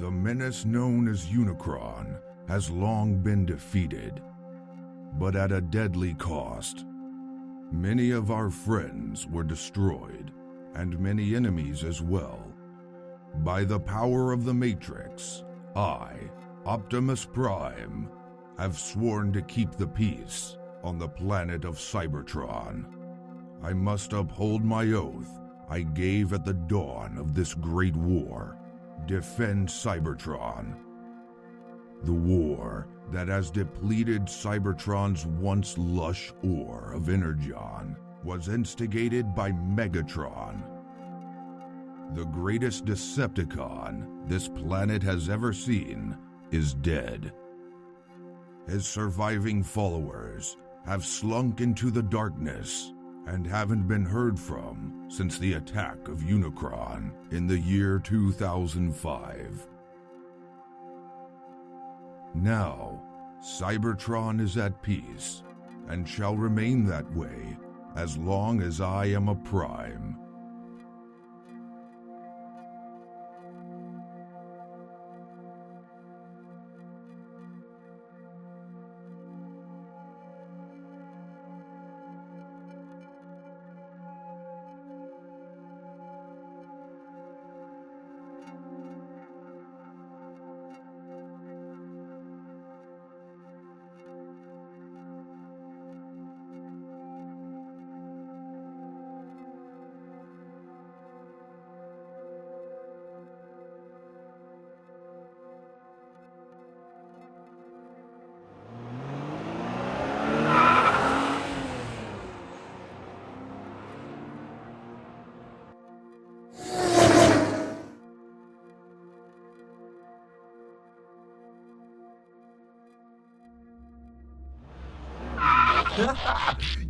The menace known as Unicron has long been defeated, but at a deadly cost. Many of our friends were destroyed, and many enemies as well. By the power of the Matrix, I, Optimus Prime, have sworn to keep the peace on the planet of Cybertron. I must uphold my oath I gave at the dawn of this great war. Defend Cybertron. The war that has depleted Cybertron's once lush ore of energon was instigated by Megatron. The greatest Decepticon this planet has ever seen is dead. His surviving followers have slunk into the darkness and haven't been heard from since the attack of Unicron in the year 2005. Now, Cybertron is at peace and shall remain that way as long as I am a Prime.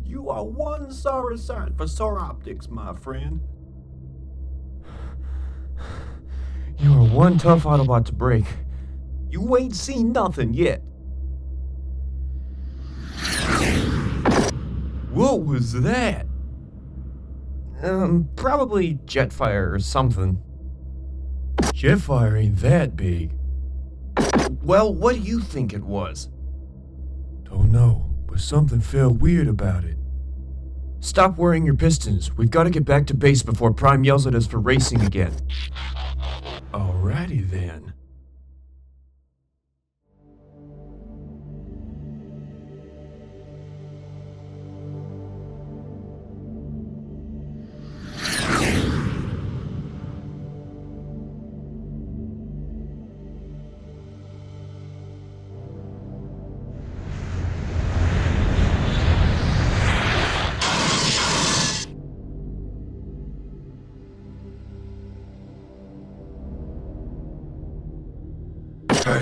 You are one sorry sight for sore optics, my friend. You are one tough Autobot to break. You ain't seen nothing yet. What was that? Probably Jetfire or something. Jetfire ain't that big. Well, what do you think it was? Don't know, but something felt weird about it. Stop worrying your pistons. We've got to get back to base before Prime yells at us for racing again. Alrighty then.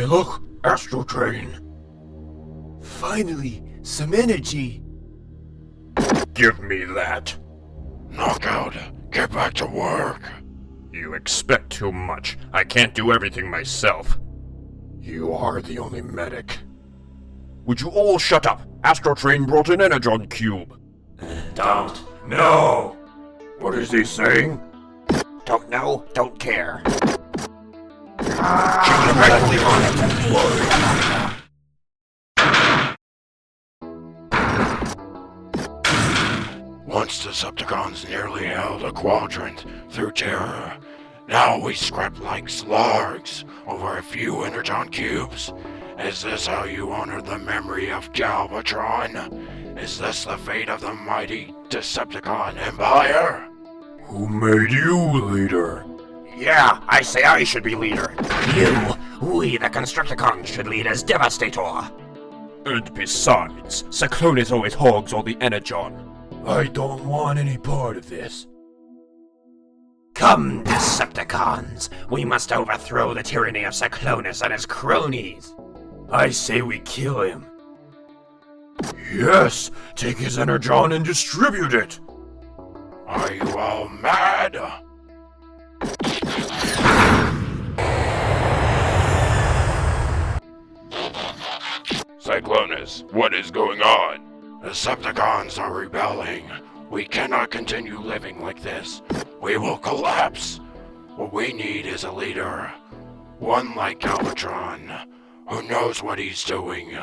Hey, look! Astro Train! Finally, some energy. Give me that! Knockout, get back to work! You expect too much. I can't do everything myself. You are the only medic. Would you all shut up? Astro Train brought an Energon Cube. Don't. No! What is he saying? Don't know, don't care. Directly on it. Once Decepticons nearly held a quadrant through terror. Now we scrap like slugs over a few Energon cubes. Is this how you honor the memory of Galvatron? Is this the fate of the mighty Decepticon Empire? Who made you leader? Yeah, I say I should be leader. You, we the Constructicons should lead as Devastator. And besides, Cyclonus always hogs all the Energon. I don't want any part of this. Come, Decepticons! We must overthrow the tyranny of Cyclonus and his cronies! I say we kill him. Yes! Take his Energon and distribute it! Are you all mad? Cyclonus, what is going on? Decepticons are rebelling. We cannot continue living like this. We will collapse. What we need is a leader. One like Galvatron, who knows what he's doing.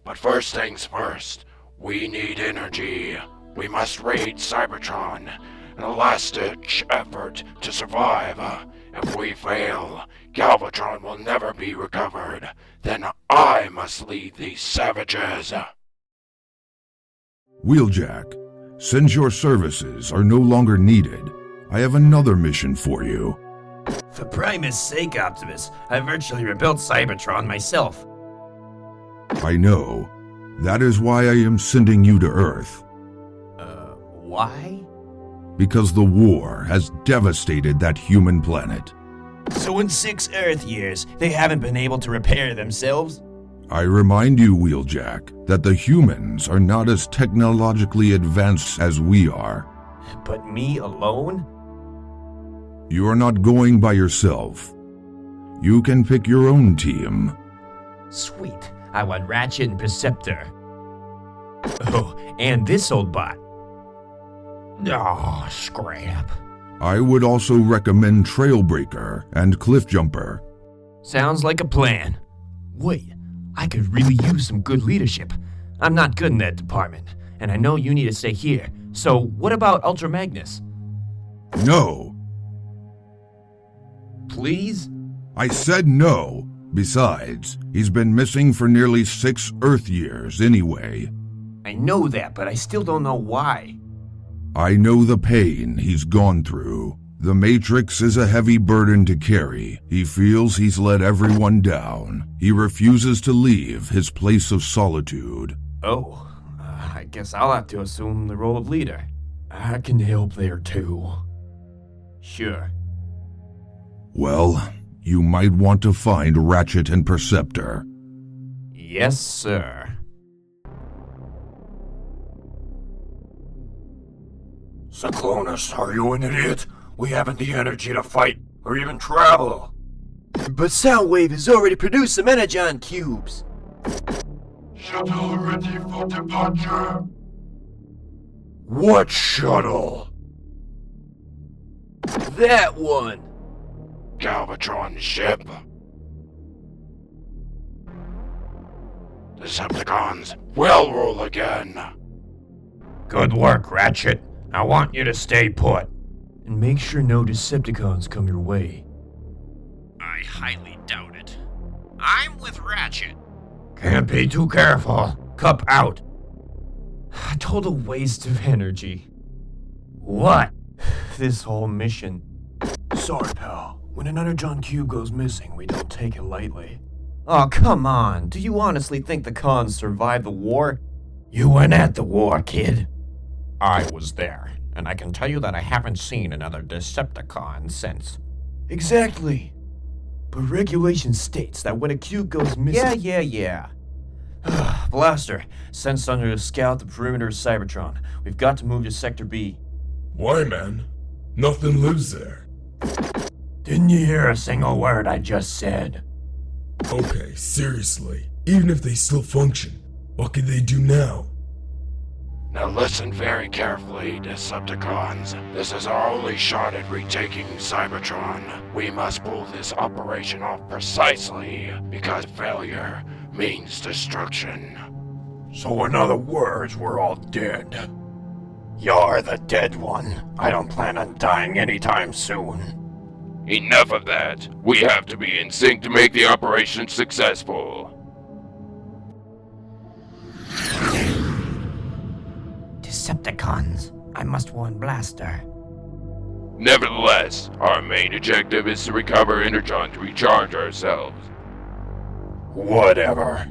But first things first, we need energy. We must raid Cybertron in a last-ditch effort to survive. If we fail, Galvatron will never be recovered. Then I must lead these savages. Wheeljack, since your services are no longer needed, I have another mission for you. For Primus' sake, Optimus, I virtually rebuilt Cybertron myself. I know. That is why I am sending you to Earth. Why? Because the war has devastated that human planet. So in 6 Earth years, they haven't been able to repair themselves? I remind you, Wheeljack, that the humans are not as technologically advanced as we are. But me alone? You are not going by yourself. You can pick your own team. Sweet. I want Ratchet and Perceptor. Oh, and this old bot. Oh, scrap. I would also recommend Trailbreaker and Cliffjumper. Sounds like a plan. Wait, I could really use some good leadership. I'm not good in that department, and I know you need to stay here. So what about Ultra Magnus? No. Please? I said no. Besides, he's been missing for nearly 6 Earth years anyway. I know that, but I still don't know why. I know the pain he's gone through. The Matrix is a heavy burden to carry. He feels he's let everyone down. He refuses to leave his place of solitude. Oh, I guess I'll have to assume the role of leader. I can help there too. Sure. Well, you might want to find Ratchet and Perceptor. Yes, sir. Cyclonus, are you an idiot? We haven't the energy to fight or even travel. But Soundwave has already produced some Energon cubes. Shuttle ready for departure. What shuttle? That one! Galvatron ship. Decepticons will rule again. Good work, Ratchet. I want you to stay put. And make sure no Decepticons come your way. I highly doubt it. I'm with Ratchet. Can't be too careful. Cup out. Total waste of energy. What? This whole mission. Sorry, pal. When an Energon cube goes missing, we don't take it lightly. Oh, come on. Do you honestly think the cons survived the war? You weren't at the war, kid. I was there, and I can tell you that I haven't seen another Decepticon since. Exactly. But regulation states that when a cube goes missing... Yeah. Blaster, send Thunder to scout the perimeter of Cybertron. We've got to move to Sector B. Why, man? Nothing lives there. Didn't you hear a single word I just said? Okay, seriously. Even if they still function, what can they do now? Now listen very carefully, Decepticons. This is our only shot at retaking Cybertron. We must pull this operation off precisely, because failure means destruction. So in other words, we're all dead. You're the dead one. I don't plan on dying anytime soon. Enough of that. We have to be in sync to make the operation successful. Decepticons. I must warn Blaster. Nevertheless, our main objective is to recover Energon to recharge ourselves. Whatever.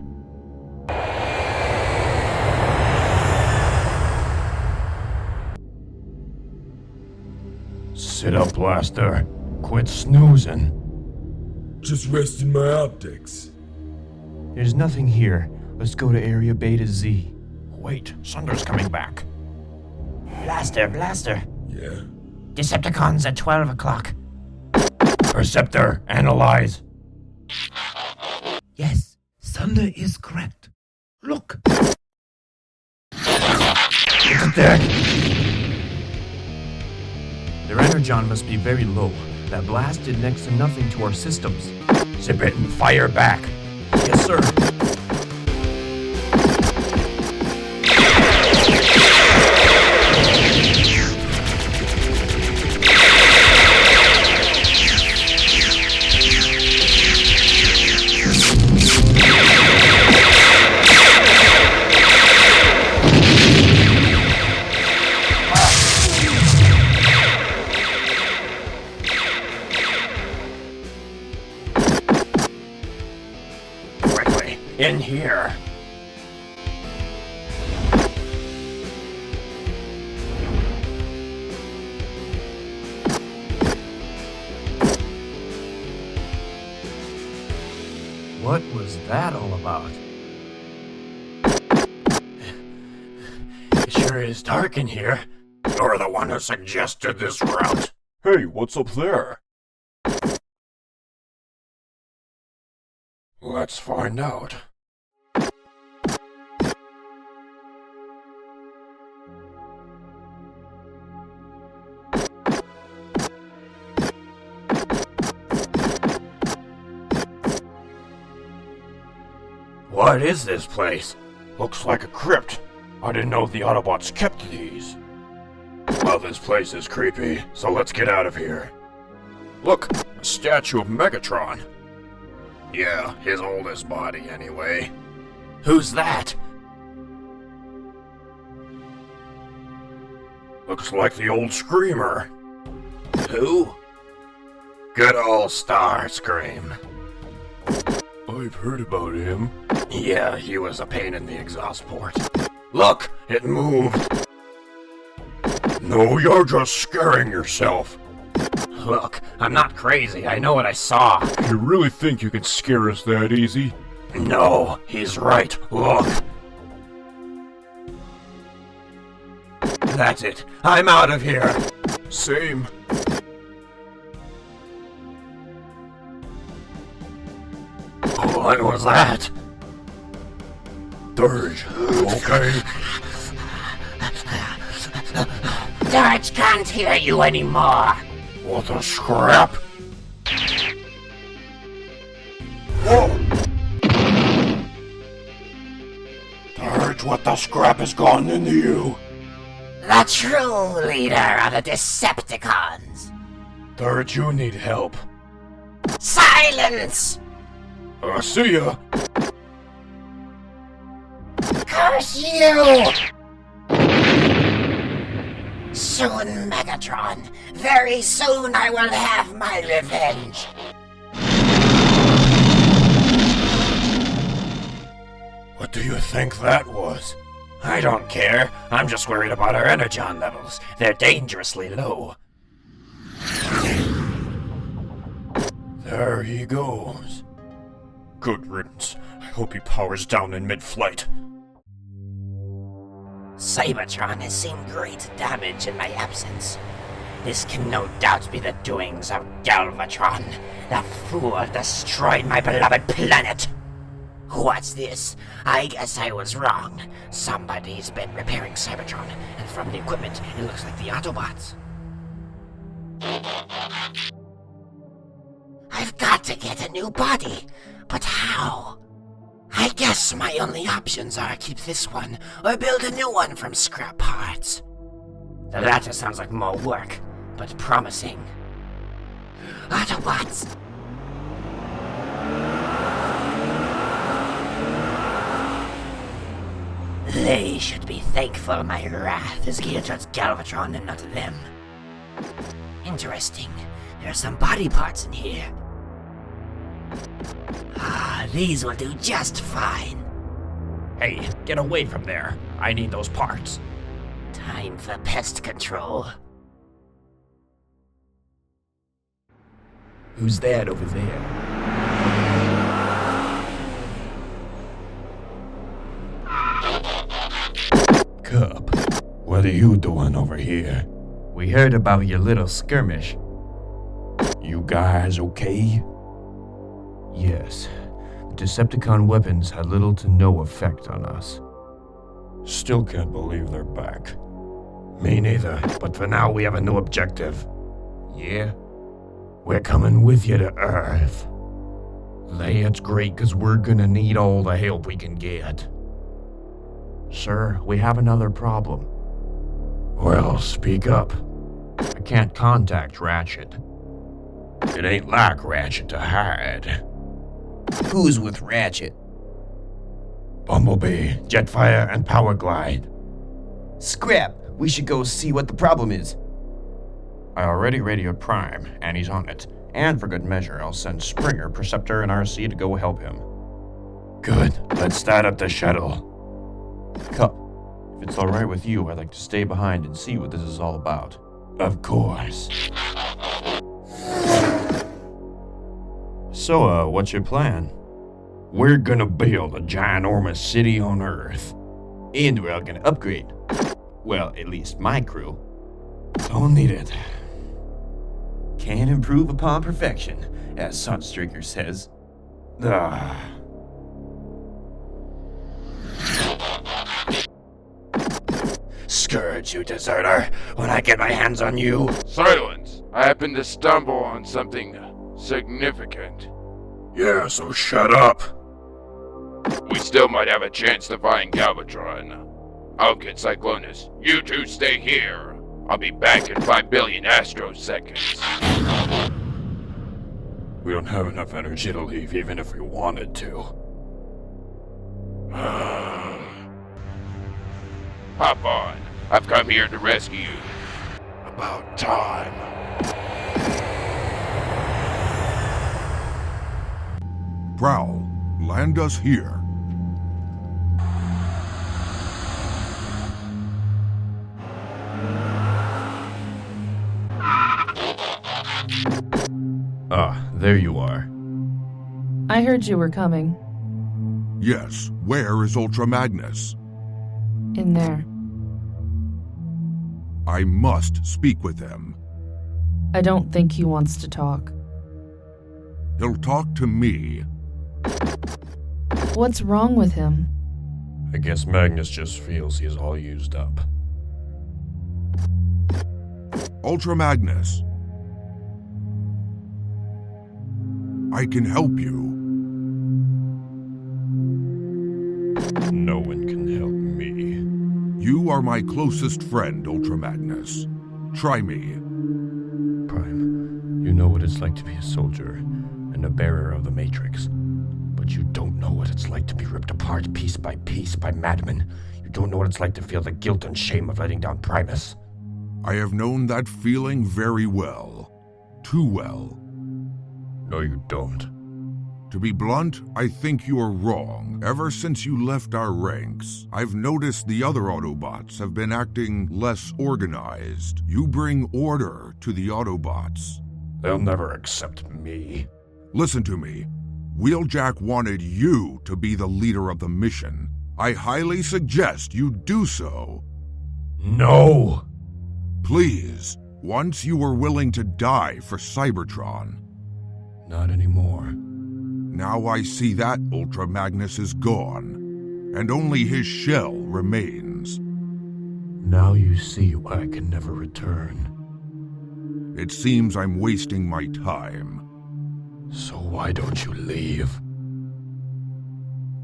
Sit up, Blaster. Quit snoozing. Just resting my optics. There's nothing here. Let's go to Area Beta Z. Wait, Sunder's coming back. Blaster. Yeah? Decepticons at 12 o'clock. Perceptor, analyze. Yes, Thunder is correct. Look. Get the deck. Their Energon must be very low. That blast did next to nothing to our systems. Zip it and fire back. Yes, sir. Quickly, in here. What was that all about? It sure is dark in here. You're the one who suggested this route. Hey, what's up there? Let's find out. What is this place? Looks like a crypt. I didn't know the Autobots kept these. Well, this place is creepy, so let's get out of here. Look, a statue of Megatron. Yeah, his oldest body, anyway. Who's that? Looks like the old Screamer. Who? Good old Starscream. I've heard about him. Yeah, he was a pain in the exhaust port. Look, it moved. No, you're just scaring yourself. Look, I'm not crazy. I know what I saw. You really think you can scare us that easy? No, he's right. Look. That's it. I'm out of here. Same. What was that? Dirge, okay? George can't hear you anymore. What the scrap? Whoa! Dirge, what the scrap has gotten into you? The true leader of the Decepticons. Dirge, you need help. Silence! See ya. Curse you! Soon, Megatron. Very soon I will have my revenge. What do you think that was? I don't care. I'm just worried about our energon levels. They're dangerously low. There he goes. Good riddance. I hope he powers down in mid-flight. Cybertron has seen great damage in my absence. This can no doubt be the doings of Galvatron. That fool destroyed my beloved planet. What's this? I guess I was wrong. Somebody's been repairing Cybertron, and from the equipment, it looks like the Autobots. I've got to get a new body, but how? I guess my only options are keep this one, or build a new one from scrap parts. The latter sounds like more work, but promising. Autobots! They should be thankful my wrath is geared towards Galvatron and not them. Interesting. There are some body parts in here. Ah, these will do just fine. Hey, get away from there. I need those parts. Time for pest control. Who's that over there? Cub, What are you doing over here? we heard about your little skirmish. You guys okay? Yes, the Decepticon weapons had little to no effect on us. Still can't believe they're back. Me neither, but for now we have a new objective. Yeah? We're coming with you to Earth. That's great, 'cause we're gonna need all the help we can get. Sir, we have another problem. Well, speak up. I can't contact Ratchet. It ain't like Ratchet to hide. Who's with Ratchet? Bumblebee, Jetfire, and Powerglide. Scrap! We should go see what the problem is. I already radioed Prime, and he's on it. And for good measure, I'll send Springer, Perceptor, and RC to go help him. Good. Let's start up the shuttle. Cup, if it's alright with you, I'd like to stay behind and see what this is all about. Of course. So, what's your plan? We're gonna build a ginormous city on Earth. And we're all gonna upgrade. Well, at least my crew. Don't need it. Can improve upon perfection, as Sunstreaker says. Ah. Scourge, you deserter! When I get my hands on you! Silence! I happened to stumble on something significant. Yeah, so shut up! We still might have a chance to find Galvatron. I'll get Cyclonus. You two stay here. I'll be back in 5 billion astroseconds. We don't have enough energy to leave even if we wanted to. Hop on. I've come here to rescue you. About time. Prowl, land us here. Ah, there you are. I heard you were coming. Yes, where is Ultra Magnus? In there. I must speak with him. I don't think he wants to talk. He'll talk to me. What's wrong with him? I guess Magnus just feels he's all used up. Ultra Magnus. I can help you. No one can help me. You are my closest friend, Ultra Magnus. Try me. Prime, you know what it's like to be a soldier and a bearer of the Matrix. But you don't know what it's like to be ripped apart piece by madmen. You don't know what it's like to feel the guilt and shame of letting down Primus. I have known that feeling very well. Too well. No, you don't. To be blunt, I think you're wrong. Ever since you left our ranks, I've noticed the other Autobots have been acting less organized. You bring order to the Autobots. They'll never accept me. Listen to me. Wheeljack wanted you to be the leader of the mission. I highly suggest you do so. No! Please, once you were willing to die for Cybertron. Not anymore. Now I see that Ultra Magnus is gone, and only his shell remains. Now you see why I can never return. It seems I'm wasting my time. So why don't you leave?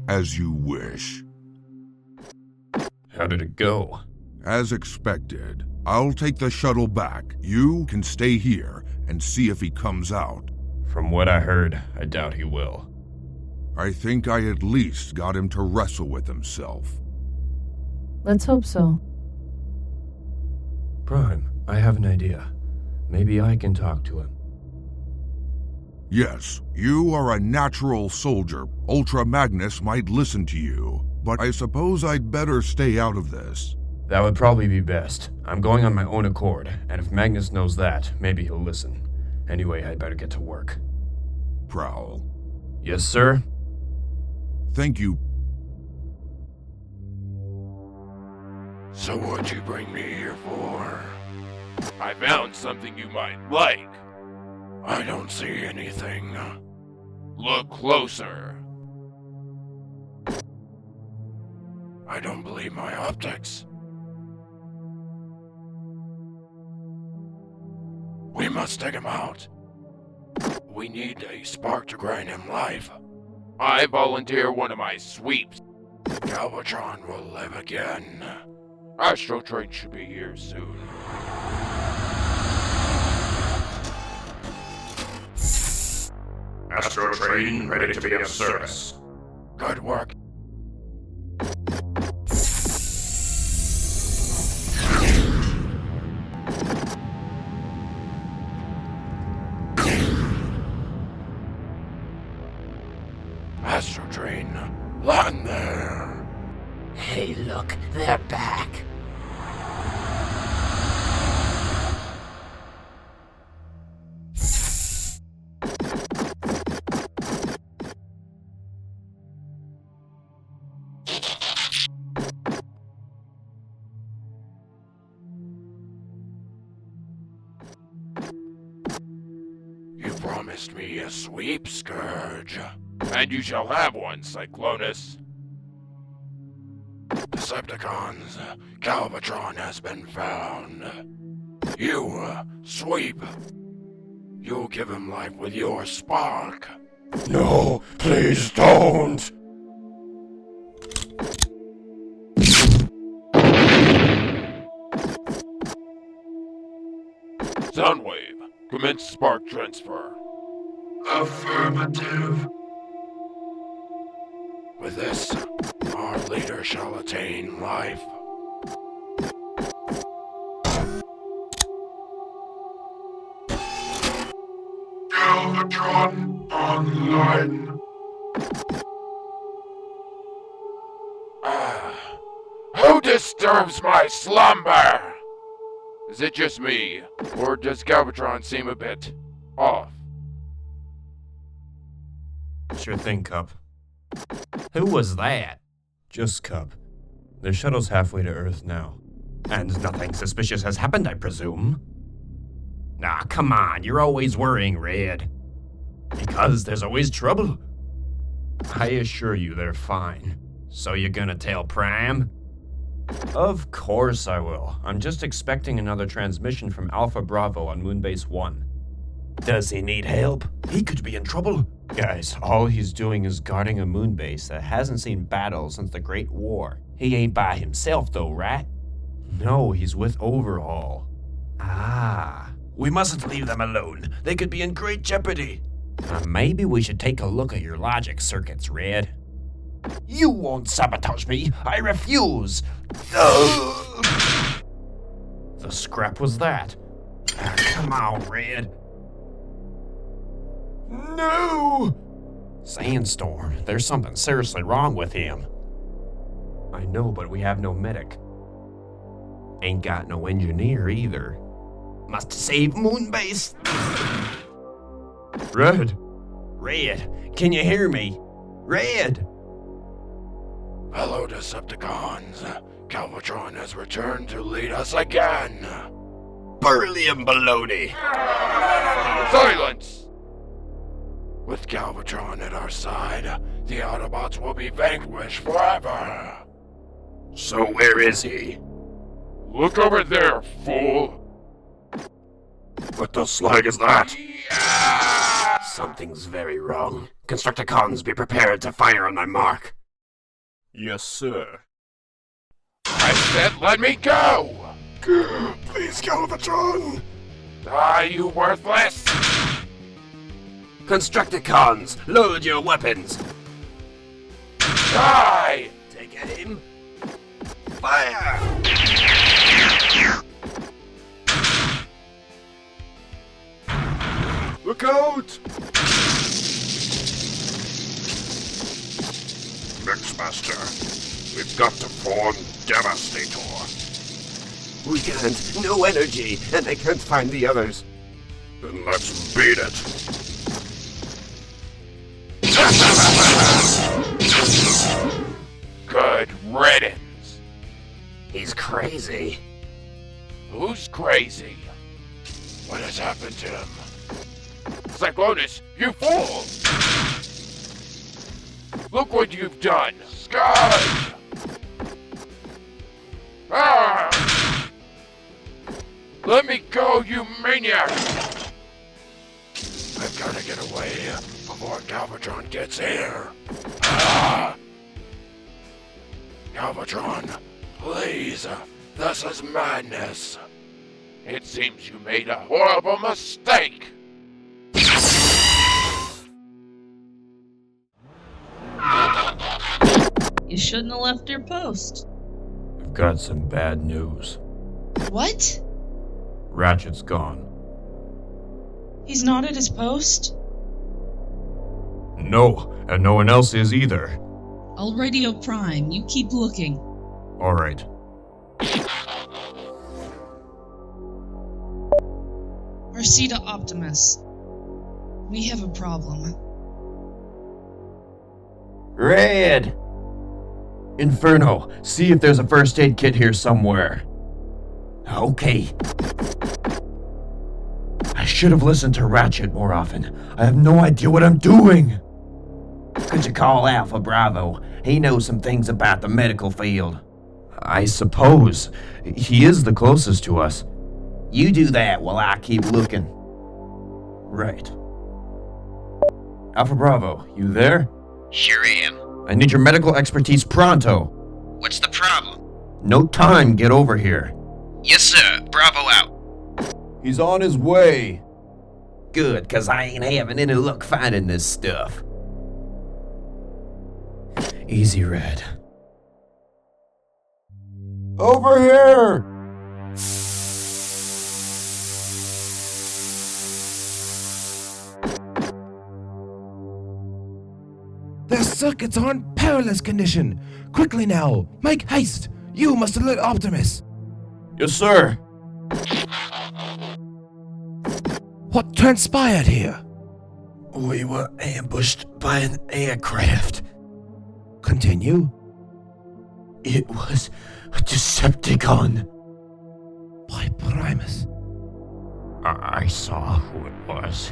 As you wish. How did it go? As expected. I'll take the shuttle back. You can stay here and see if he comes out. From what I heard, I doubt he will. I think I at least got him to wrestle with himself. Let's hope so. Prime, I have an idea. Maybe I can talk to him. Yes, you are a natural soldier. Ultra Magnus might listen to you, but I suppose I'd better stay out of this. That would probably be best. I'm going on my own accord, and if Magnus knows that, maybe he'll listen. Anyway, I'd better get to work. Prowl. Yes, sir? Thank you. So what'd you bring me here for? I found something you might like. I don't see anything. Look closer. I don't believe my optics. We must take him out. We need a spark to grant him life. I volunteer one of my sweeps. Galvatron will live again. Astro Train should be here soon. Astro Train ready to be of service. Good work. Astro Train, land there. Hey, look, they're back. You promised me a sweep, Scourge. And you shall have one, Cyclonus. Decepticons, Galvatron has been found. You, sweep. You'll give him life with your spark. No, please don't! Soundwave, commence spark transfer. Affirmative. With this, our leader shall attain life. Galvatron online. Who disturbs my slumber? Is it just me, or does Galvatron seem a bit off? Sure thing, Cup. Who was that? Just Cup. Their shuttle's halfway to Earth now. And nothing suspicious has happened, I presume? Nah, come on, you're always worrying, Red. Because there's always trouble. I assure you they're fine. So you're gonna tell Prime? Of course I will. I'm just expecting another transmission from Alpha Bravo on Moonbase 1. Does he need help? He could be in trouble. Guys, all he's doing is guarding a moonbase that hasn't seen battle since the Great War. He ain't by himself though, right? No, he's with Overhaul. Ah. We mustn't leave them alone. They could be in great jeopardy. Maybe we should take a look at your logic circuits, Red. You won't sabotage me. I refuse. The scrap was that. Come on, Red. No! Sandstorm, there's something seriously wrong with him. I know, but we have no medic. Ain't got no engineer either. Must save Moonbase. Red. Red, can you hear me? Red! Hello, Decepticons. Galvatron has returned to lead us again. Beryllium baloney! Silence! With Galvatron at our side, the Autobots will be vanquished forever. So where is he? Look over there, fool! What the slag is that? Something's very wrong. Constructicons, be prepared to fire on my mark. Yes, sir. I said let me go! Please, Galvatron! Die, you worthless! Constructicons, load your weapons. Die! Take aim. Fire! Look out! Mixmaster, we've got to form Devastator. We can't. No energy, and I can't find the others. Then let's beat it. Good riddance. He's crazy. Who's crazy? What has happened to him? Cyclonus, you fool! Look what you've done! Scourge! Ah! Let me go, you maniac! I've gotta get away before Galvatron gets here. Ah! Galvatron, please. This is madness. It seems you made a horrible mistake. You shouldn't have left your post. We've got some bad news. What? Ratchet's gone. He's not at his post? No, and no one else is either. I'll radio Prime. You keep looking. Alright. Arceta Optimus. We have a problem. Red! Inferno, see if there's a first aid kit here somewhere. Okay. I should have listened to Ratchet more often. I have no idea what I'm doing. Could you call Alpha Bravo? He knows some things about the medical field. I suppose. He is the closest to us. You do that while I keep looking. Right. Alpha Bravo, you there? Sure am. I need your medical expertise pronto. What's the problem? No time, get over here. Yes, sir. Bravo out. He's on his way. Good, 'cause I ain't having any luck finding this stuff. Easy, Red. Over here! Their circuits are in perilous condition. Quickly now, make haste. You must alert Optimus. Yes, sir. What transpired here? We were ambushed by an aircraft. Continue. It was a Decepticon. By Primus. I saw who it was.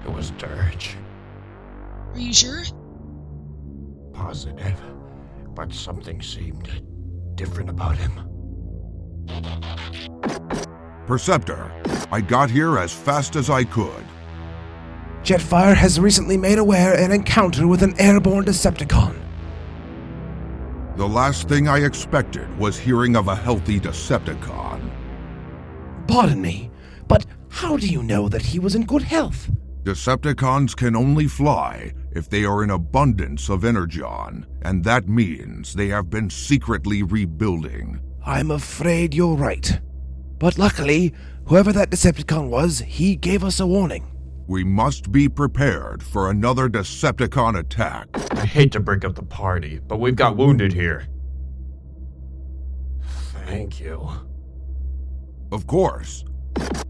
It was Dirge. Are you sure? Positive, but something seemed different about him. Perceptor, I got here as fast as I could. Jetfire has recently made aware an encounter with an airborne Decepticon. The last thing I expected was hearing of a healthy Decepticon. Pardon me, but how do you know that he was in good health? Decepticons can only fly if they are in abundance of energon, and that means they have been secretly rebuilding. I'm afraid you're right. But luckily, whoever that Decepticon was, he gave us a warning. We must be prepared for another Decepticon attack. I hate to break up the party, but we've got wounded here. Thank you. Of course.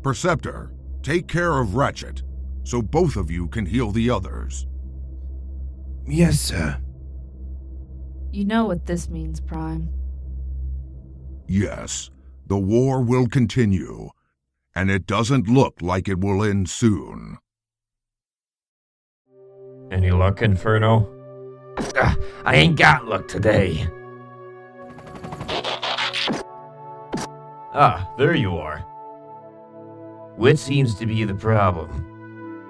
Perceptor, take care of Ratchet, so both of you can heal the others. Yes, sir. You know what this means, Prime. Yes, the war will continue, and it doesn't look like it will end soon. Any luck, Inferno? I ain't got luck today. Ah, there you are. What seems to be the problem?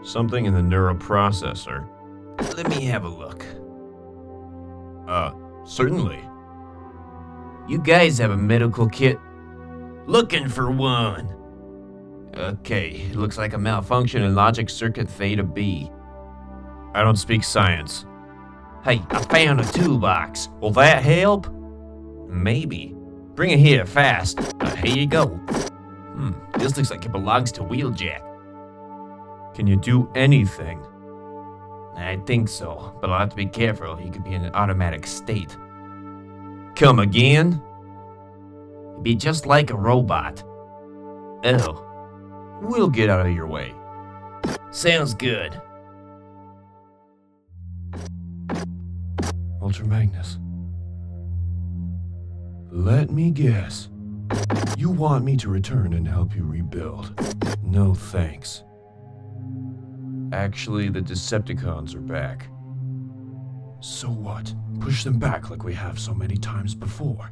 Something in the neuroprocessor. Let me have a look. Certainly. You guys have a medical kit? Looking for one. Okay, it looks like a malfunction in logic circuit theta B. I don't speak science. Hey, I found a toolbox. Will that help? Maybe. Bring it here, fast. Here you go. This looks like it belongs to Wheeljack. Can you do anything? I think so, but I'll have to be careful. He could be in an automatic state. Come again? He'd be just like a robot. Oh. We'll get out of your way. Sounds good. Ultra Magnus. Let me guess. You want me to return and help you rebuild? No thanks. Actually, the Decepticons are back. So what? Push them back like we have so many times before.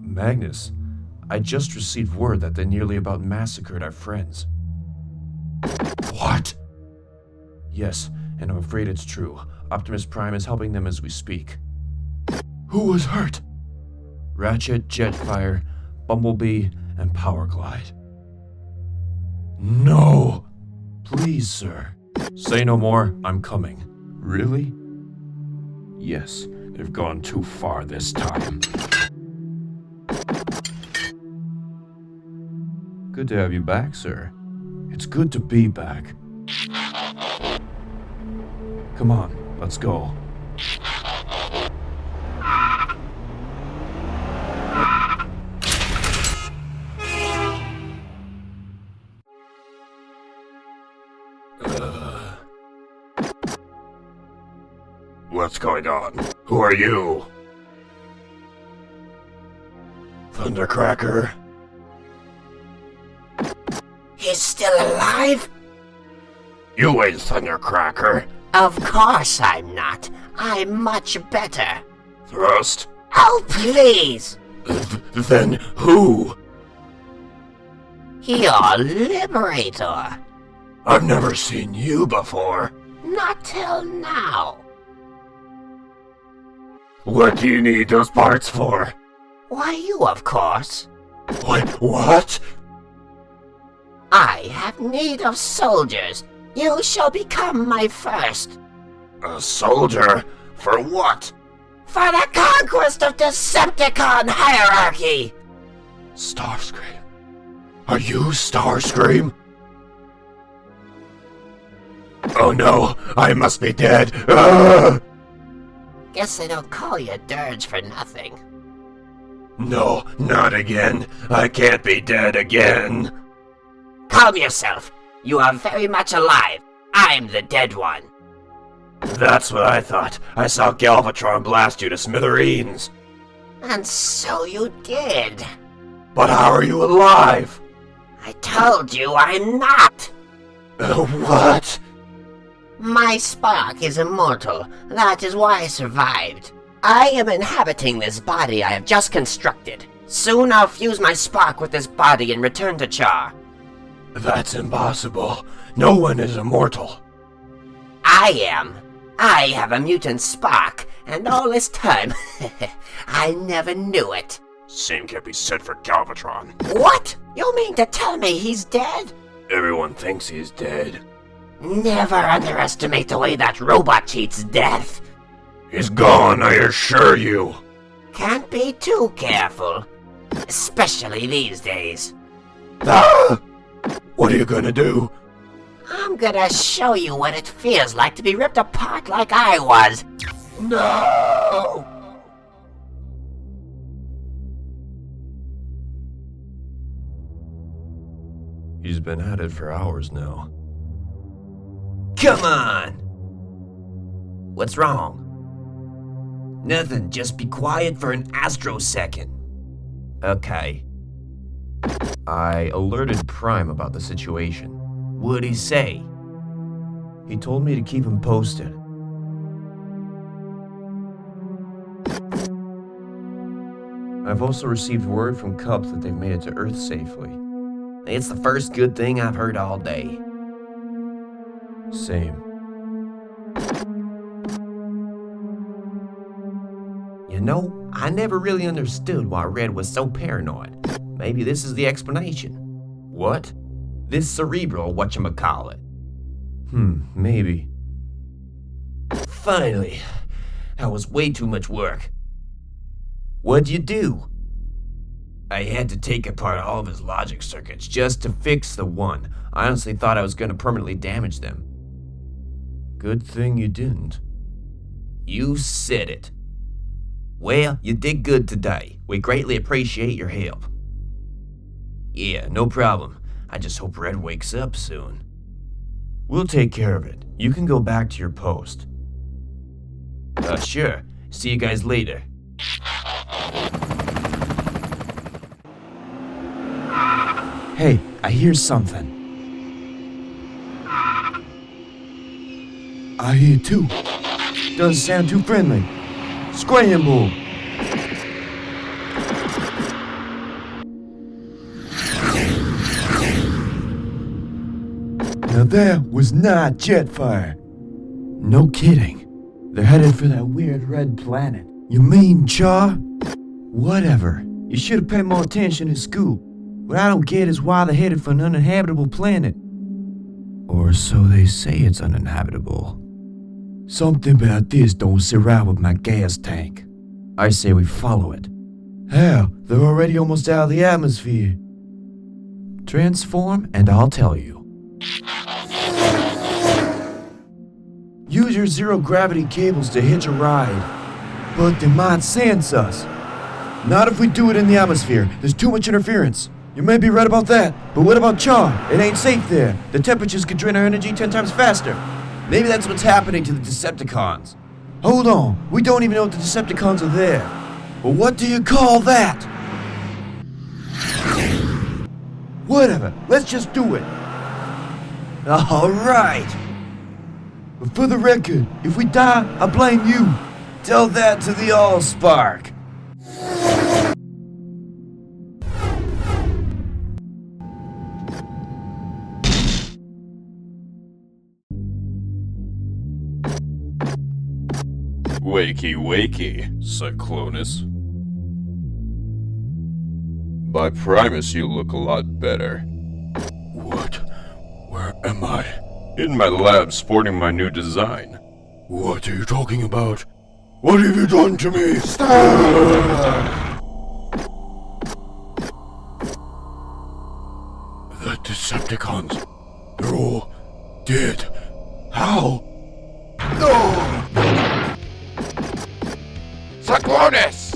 Magnus, I just received word that they nearly about massacred our friends. What? Yes, and I'm afraid it's true. Optimus Prime is helping them as we speak. Who was hurt? Ratchet, Jetfire, Bumblebee, and Powerglide. No! Please, sir. Say no more, I'm coming. Really? Yes, they've gone too far this time. Good to have you back, sir. It's good to be back. Come on, let's go. What's going on? Who are you? Thundercracker? He's still alive? You ain't Thundercracker. Of course I'm not. I'm much better. Thrust? Oh, please! Then who? Your Liberator. I've never seen you before. Not till now. What do you need those parts for? Why, you, of course. What? I have need of soldiers. You shall become my first. A soldier? For what? For the conquest of Decepticon hierarchy! Starscream? Are you Starscream? Oh no, I must be dead. Ah! Guess they don't call you Dirge for nothing. No, not again. I can't be dead again. Calm yourself. You are very much alive. I'm the dead one. That's what I thought. I saw Galvatron blast you to smithereens. And so you did. But how are you alive? I told you I'm not. What? My spark is immortal. That is why I survived. I am inhabiting this body I have just constructed. Soon I'll fuse my spark with this body and return to Char. That's impossible. No one is immortal. I am. I have a mutant spark, and all this time, I never knew it. Same can't be said for Galvatron. What? You mean to tell me he's dead? Everyone thinks he's dead. Never underestimate the way that robot cheats death. He's gone, I assure you. Can't be too careful. Especially these days. Ah! What are you gonna do? I'm gonna show you what it feels like to be ripped apart like I was. No! He's been at it for hours now. Come on! What's wrong? Nothing, just be quiet for an astro second. Okay. I alerted Prime about the situation. What'd he say? He told me to keep him posted. I've also received word from Cup that they've made it to Earth safely. It's the first good thing I've heard all day. Same. You know, I never really understood why Red was so paranoid. Maybe this is the explanation. What? This cerebral whatchamacallit. Maybe. Finally. That was way too much work. What'd you do? I had to take apart all of his logic circuits just to fix the one. I honestly thought I was going to permanently damage them. Good thing you didn't. You said it. Well, you did good today. We greatly appreciate your help. Yeah, no problem. I just hope Red wakes up soon. We'll take care of it. You can go back to your post. Sure. See you guys later. Hey, I hear something. I hear too. Doesn't sound too friendly. Scramble! Now that was not Jetfire. No kidding. They're headed for that weird red planet. You mean Char? Whatever. You should have paid more attention in school. What I don't get is why they're headed for an uninhabitable planet. Or so they say it's uninhabitable. Something about this don't sit right with my gas tank. I say we follow it. Hell, they're already almost out of the atmosphere. Transform and I'll tell you. Use your zero-gravity cables to hitch a ride. But they might sense us. Not if we do it in the atmosphere. There's too much interference. You may be right about that, but what about Char? It ain't safe there. The temperatures could drain our energy 10 times faster. Maybe that's what's happening to the Decepticons. Hold on, we don't even know if the Decepticons are there. But what do you call that? Whatever, let's just do it. Alright. But for the record, if we die, I blame you. Tell that to the Allspark. Wakey, wakey, Cyclonus. By Primus, you look a lot better. What? Where am I? In my lab, sporting my new design. What are you talking about? What have you done to me? Stop! The Decepticons. They're all dead. How? No! Cyclonus!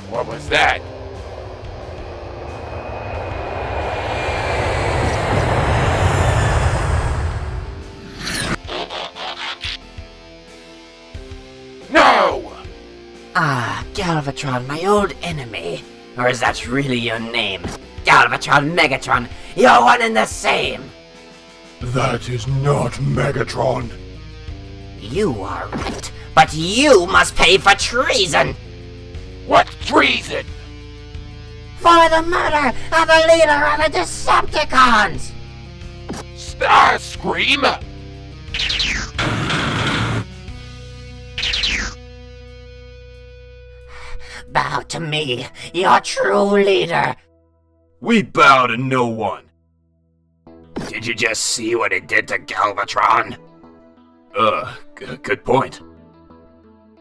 What was that? No! Ah, Galvatron, my old enemy. Or is that really your name? Galvatron, Megatron, you're one and the same! That is not Megatron. You are right, but you must pay for treason! What treason? For the murder of the leader of the Decepticons! Starscream? Bow to me, your true leader! We bow to no one. Did you just see what it did to Galvatron? Good point.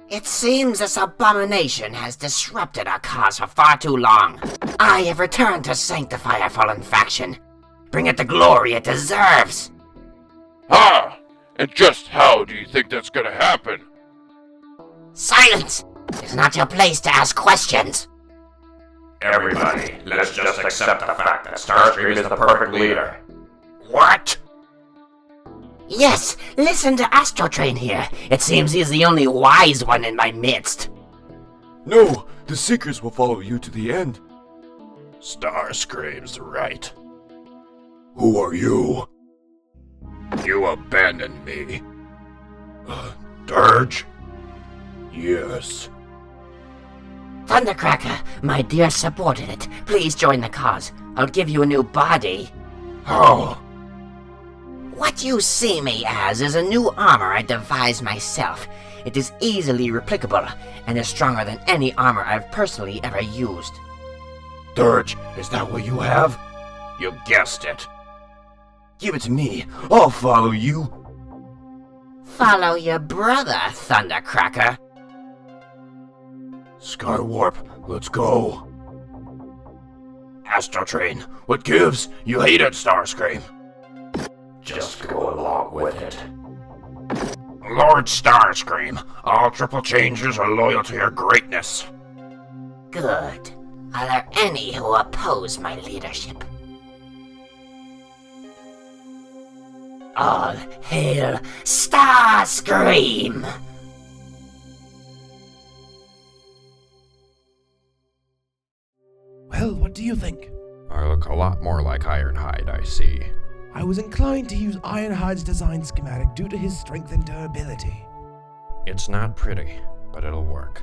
It seems this abomination has disrupted our cause for far too long. I have returned to sanctify our fallen faction. Bring it the glory it deserves! Ah! And just how do you think that's gonna happen? Silence! It's not your place to ask questions! Everybody, let's just accept the fact that Starscream is the perfect leader. What? Yes, listen to Astrotrain here. It seems he's the only wise one in my midst. No, the Seekers will follow you to the end. Starscream's right. Who are you? You abandoned me. Dirge? Yes. Thundercracker, my dear subordinate, please join the cause. I'll give you a new body. How? What you see me as is a new armor I devised myself. It is easily replicable, and is stronger than any armor I've personally ever used. Dirge, is that what you have? You guessed it. Give it to me. I'll follow you. Follow your brother, Thundercracker. Skywarp, let's go. Astrotrain, what gives? You hated Starscream. Just go along with it. Lord Starscream, all triple changers are loyal to your greatness. Good. Are there any who oppose my leadership? All hail Starscream! Well, what do you think? I look a lot more like Ironhide, I see. I was inclined to use Ironhide's design schematic due to his strength and durability. It's not pretty, but it'll work.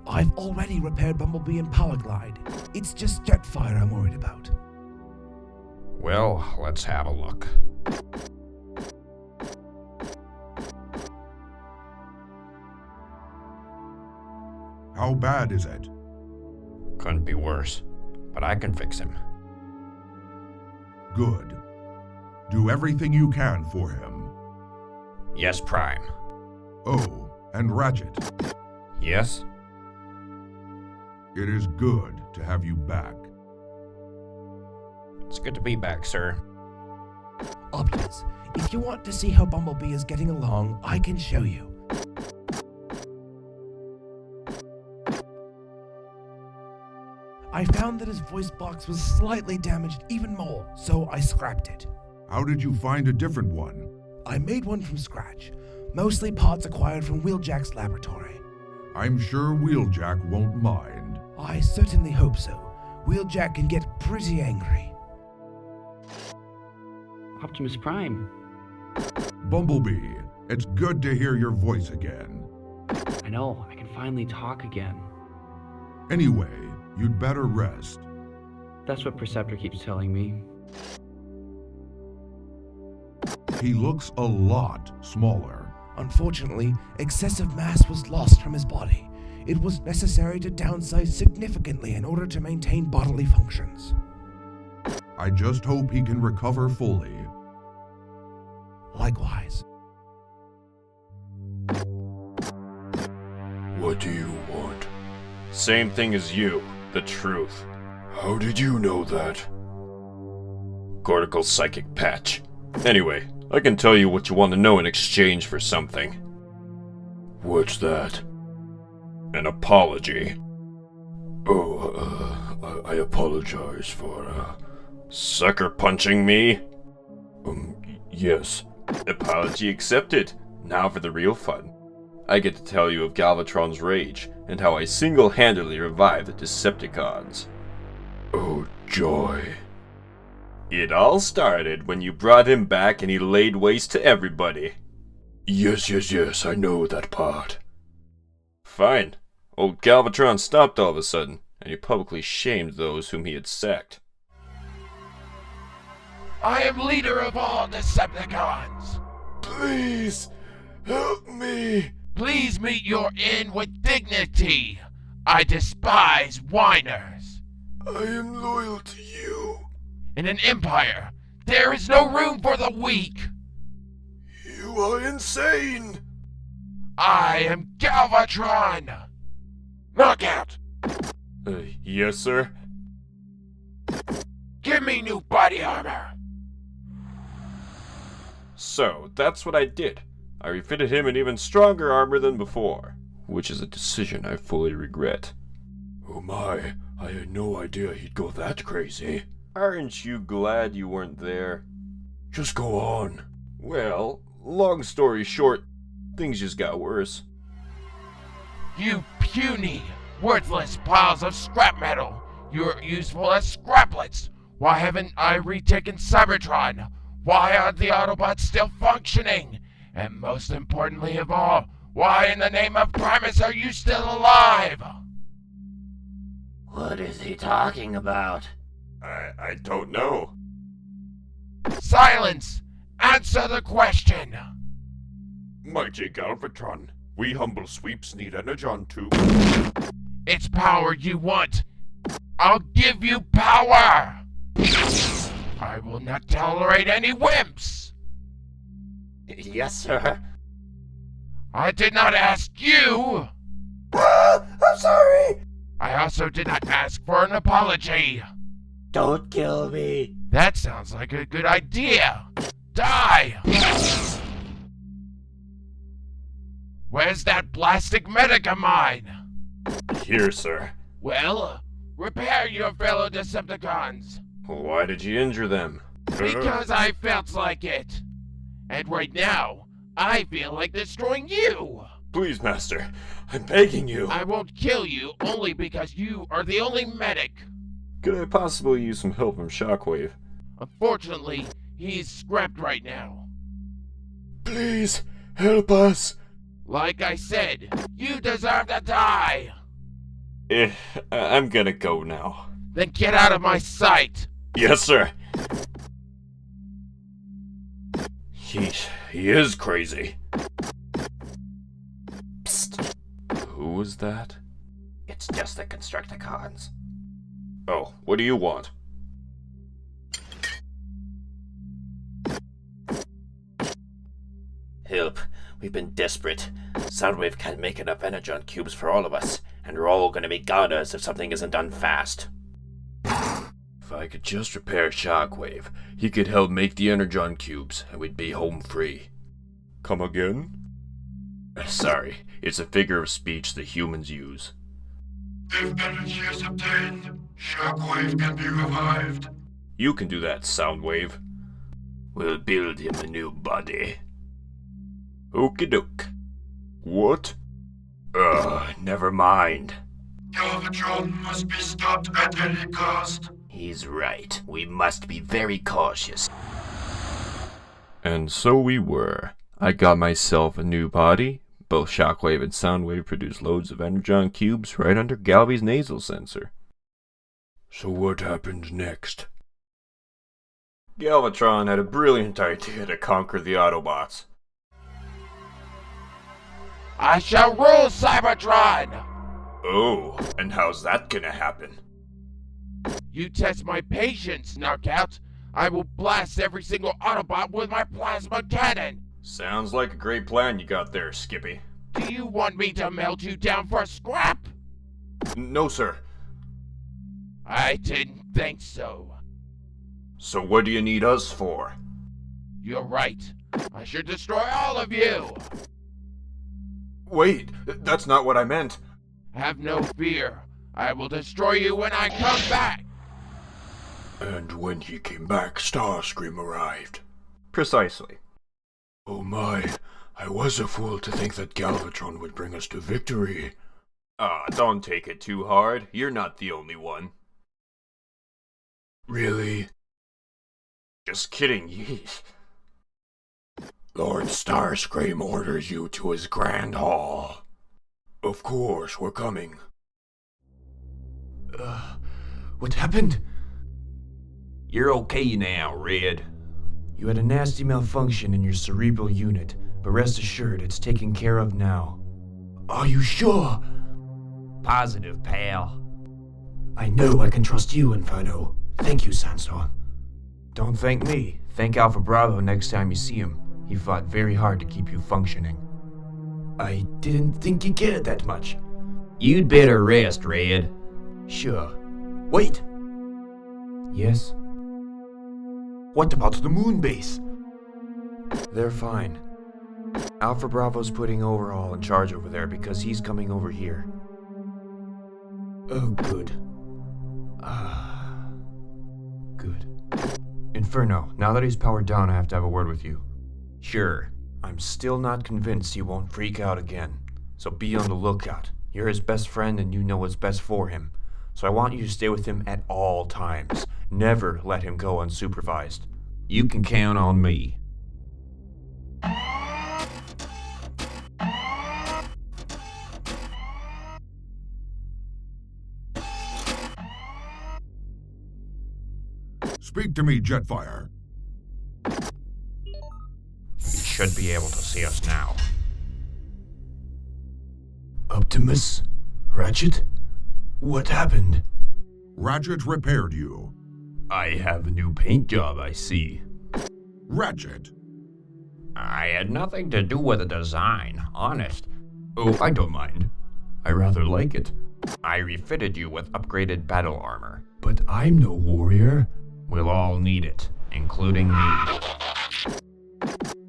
I've already repaired Bumblebee and Powerglide. It's just Jetfire I'm worried about. Well, let's have a look. How bad is it? Couldn't be worse, but I can fix him. Good. Do everything you can for him. Yes, Prime. Oh, and Ratchet. Yes? It is good to have you back. It's good to be back, sir. Optimus, if you want to see how Bumblebee is getting along, I can show you. I found that his voice box was slightly damaged even more, so I scrapped it. How did you find a different one? I made one from scratch, mostly parts acquired from Wheeljack's laboratory. I'm sure Wheeljack won't mind. I certainly hope so. Wheeljack can get pretty angry. Optimus Prime. Bumblebee, it's good to hear your voice again. I know, I can finally talk again. Anyway, you'd better rest. That's what Perceptor keeps telling me. He looks a lot smaller. Unfortunately, excessive mass was lost from his body. It was necessary to downsize significantly in order to maintain bodily functions. I just hope he can recover fully. Likewise. What do you want? Same thing as you, the truth. How did you know that? Cortical psychic patch. Anyway, I can tell you what you want to know in exchange for something. What's that? An apology. Oh, I apologize for, sucker punching me? Yes. Apology accepted. Now for the real fun. I get to tell you of Galvatron's rage, and how I single-handedly revived the Decepticons. Oh, joy. It all started when you brought him back and he laid waste to everybody. Yes, I know that part. Fine. Old Galvatron stopped all of a sudden, and he publicly shamed those whom he had sacked. I am leader of all Decepticons. Please, help me. Please meet your end with dignity. I despise whiners. I am loyal to you. In an empire, there is no room for the weak. You are insane. I am Galvatron. Knockout. Yes, sir. Give me new body armor. So, that's what I did. I refitted him in even stronger armor than before, which is a decision I fully regret. Oh my, I had no idea he'd go that crazy. Aren't you glad you weren't there? Just go on. Well, long story short, things just got worse. You puny, worthless piles of scrap metal. You're useful as scraplets. Why haven't I retaken Cybertron? Why are the Autobots still functioning? And most importantly of all, why in the name of Primus are you still alive? What is he talking about? I don't know. Silence! Answer the question! Mighty Galvatron, we humble sweeps need energon too. It's power you want. I'll give you power! I will not tolerate any wimps! Yes, sir. I did not ask you! I'm sorry! I also did not ask for an apology. Don't kill me. That sounds like a good idea. Die! Where's that plastic medic of mine? Here, sir. Well, repair your fellow Decepticons. Why did you injure them? Because I felt like it. And right now, I feel like destroying you. Please, Master. I'm begging you. I won't kill you only because you are the only medic. Could I possibly use some help from Shockwave? Unfortunately, he's scrapped right now. Please, help us. Like I said, you deserve to die. I'm gonna go now. Then get out of my sight! Yes, sir. Yeesh, he is crazy. Psst. Who was that? It's just the Constructicons. Oh, what do you want? Help. We've been desperate. Soundwave can't make enough energon cubes for all of us, and we're all gonna be goners if something isn't done fast. If I could just repair Shockwave, he could help make the energon cubes, and we'd be home free. Come again? Sorry, it's a figure of speech the humans use. If energy is obtained, Shockwave can be revived. You can do that, Soundwave. We'll build him a new body. Okie doke. What? Never mind. Galvatron must be stopped at any cost. He's right. We must be very cautious. And so we were. I got myself a new body. Both Shockwave and Soundwave produce loads of energon cubes right under Galby's nasal sensor. So what happened next? Galvatron had a brilliant idea to conquer the Autobots. I shall rule Cybertron! Oh, and how's that gonna happen? You test my patience, Knockout. I will blast every single Autobot with my plasma cannon! Sounds like a great plan you got there, Skippy. Do you want me to melt you down for scrap? No, sir. I didn't think so. So what do you need us for? You're right. I should destroy all of you! Wait, that's not what I meant. Have no fear. I will destroy you when I come back! And when he came back, Starscream arrived. Precisely. Oh my, I was a fool to think that Galvatron would bring us to victory. Don't take it too hard. You're not the only one. Really? Just kidding, yeesh. Lord Starscream orders you to his grand hall. Of course, we're coming. What happened? You're okay now, Red. You had a nasty malfunction in your cerebral unit, but rest assured it's taken care of now. Are you sure? Positive, pal. I know I can trust you, Inferno. Thank you, Sandstorm. Don't thank me. Thank Alpha Bravo next time you see him. He fought very hard to keep you functioning. I didn't think you cared that much. You'd better rest, Red. Sure. Wait! Yes? What about the moon base? They're fine. Alpha Bravo's putting Overhaul in charge over there because he's coming over here. Oh, good. Good. Inferno, now that he's powered down, I have to have a word with you. Sure. I'm still not convinced he won't freak out again. So be on the lookout. You're his best friend and you know what's best for him. So I want you to stay with him at all times. Never let him go unsupervised. You can count on me. Speak to me, Jetfire. You should be able to see us now. Optimus? Ratchet? What happened? Ratchet repaired you. I have a new paint job, I see. Ratchet? I had nothing to do with the design, honest. Oh, I don't mind. I rather like it. I refitted you with upgraded battle armor. But I'm no warrior. We'll all need it, including me.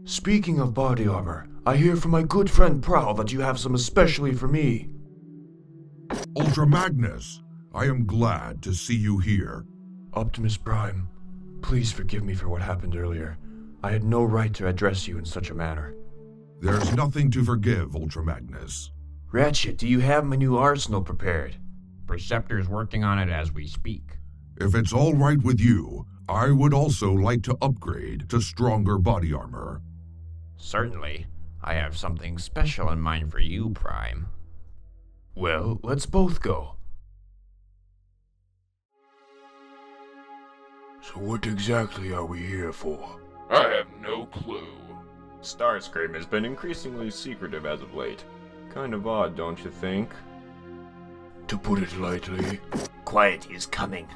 Speaking of body armor, I hear from my good friend Prowl that you have some especially for me. Ultra Magnus, I am glad to see you here. Optimus Prime, please forgive me for what happened earlier. I had no right to address you in such a manner. There's nothing to forgive, Ultra Magnus. Ratchet, do you have my new arsenal prepared? Perceptor's working on it as we speak. If it's all right with you, I would also like to upgrade to stronger body armor. Certainly. I have something special in mind for you, Prime. Well, let's both go. So what exactly are we here for? I have no clue. Starscream has been increasingly secretive as of late. Kind of odd, don't you think? To put it lightly. Quiet is coming.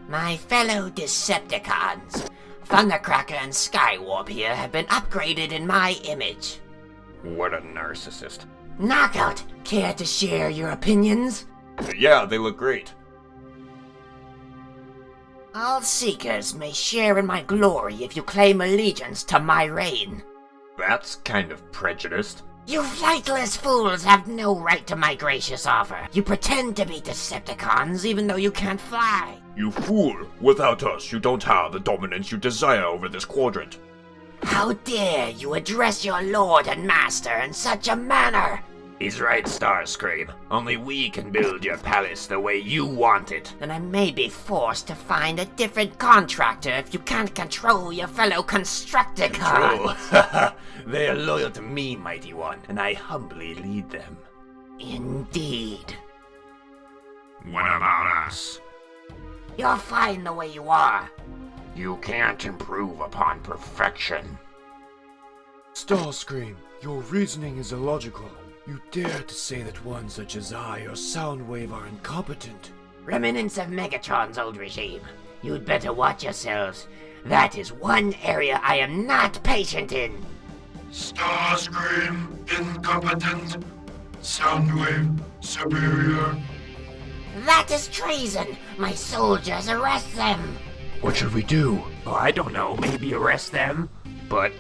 My fellow Decepticons, Thundercracker and Skywarp here have been upgraded in my image. What a narcissist. Knockout, care to share your opinions? Yeah, they look great. All Seekers may share in my glory if you claim allegiance to my reign. That's kind of prejudiced. You flightless fools have no right to my gracious offer. You pretend to be Decepticons even though you can't fly. You fool! Without us, you don't have the dominance you desire over this quadrant. How dare you address your lord and master in such a manner? He's right, Starscream. Only we can build your palace the way you want it. Then I may be forced to find a different contractor if you can't control your fellow Constructicons. They are loyal to me, Mighty One, and I humbly lead them. Indeed. What about us? You're fine the way you are. You can't improve upon perfection. Starscream, your reasoning is illogical. You dare to say that one such as I or Soundwave are incompetent? Remnants of Megatron's old regime. You'd better watch yourselves. That is one area I am not patient in. Starscream, incompetent. Soundwave, superior. That is treason. My soldiers, arrest them. What should we do? Oh, I don't know. Maybe arrest them. But...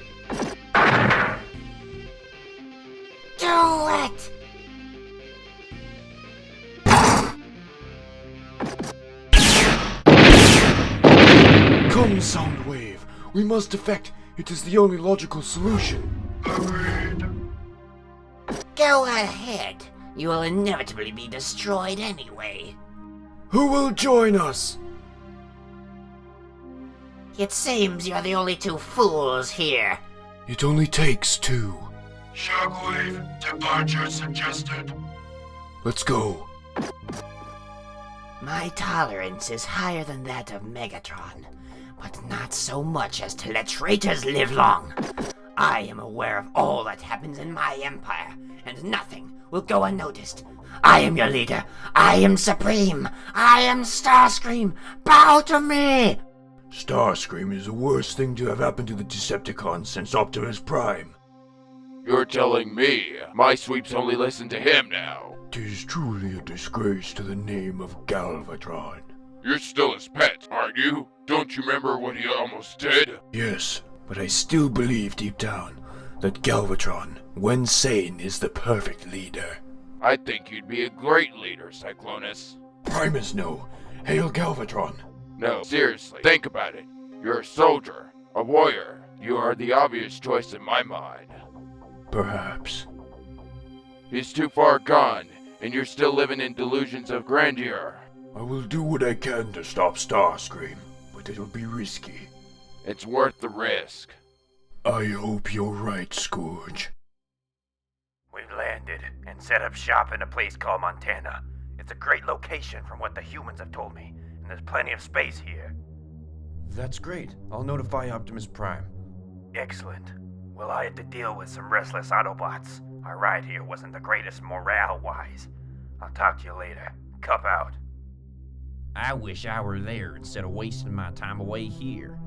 Do it! Come, Soundwave. We must defect. It is the only logical solution. Agreed. Go ahead. You will inevitably be destroyed anyway. Who will join us? It seems you're the only two fools here. It only takes two. Shockwave, departure suggested. Let's go. My tolerance is higher than that of Megatron, but not so much as to let traitors live long. I am aware of all that happens in my empire, and nothing will go unnoticed. I am your leader. I am supreme. I am Starscream. Bow to me! Starscream is the worst thing to have happened to the Decepticons since Optimus Prime. You're telling me my sweeps only listen to him now? 'Tis truly a disgrace to the name of Galvatron. You're still his pet, aren't you? Don't you remember what he almost did? Yes, but I still believe deep down that Galvatron, when sane, is the perfect leader. I think you'd be a great leader, Cyclonus. Primus, no. Hail Galvatron. No, seriously, think about it. You're a soldier, a warrior. You are the obvious choice in my mind. Perhaps. He's too far gone, and you're still living in delusions of grandeur. I will do what I can to stop Starscream, but it'll be risky. It's worth the risk. I hope you're right, Scourge. We've landed and set up shop in a place called Montana. It's a great location from what the humans have told me, and there's plenty of space here. That's great. I'll notify Optimus Prime. Excellent. Well, I had to deal with some restless Autobots. Our ride here wasn't the greatest morale-wise. I'll talk to you later. Cup out. I wish I were there instead of wasting my time away here.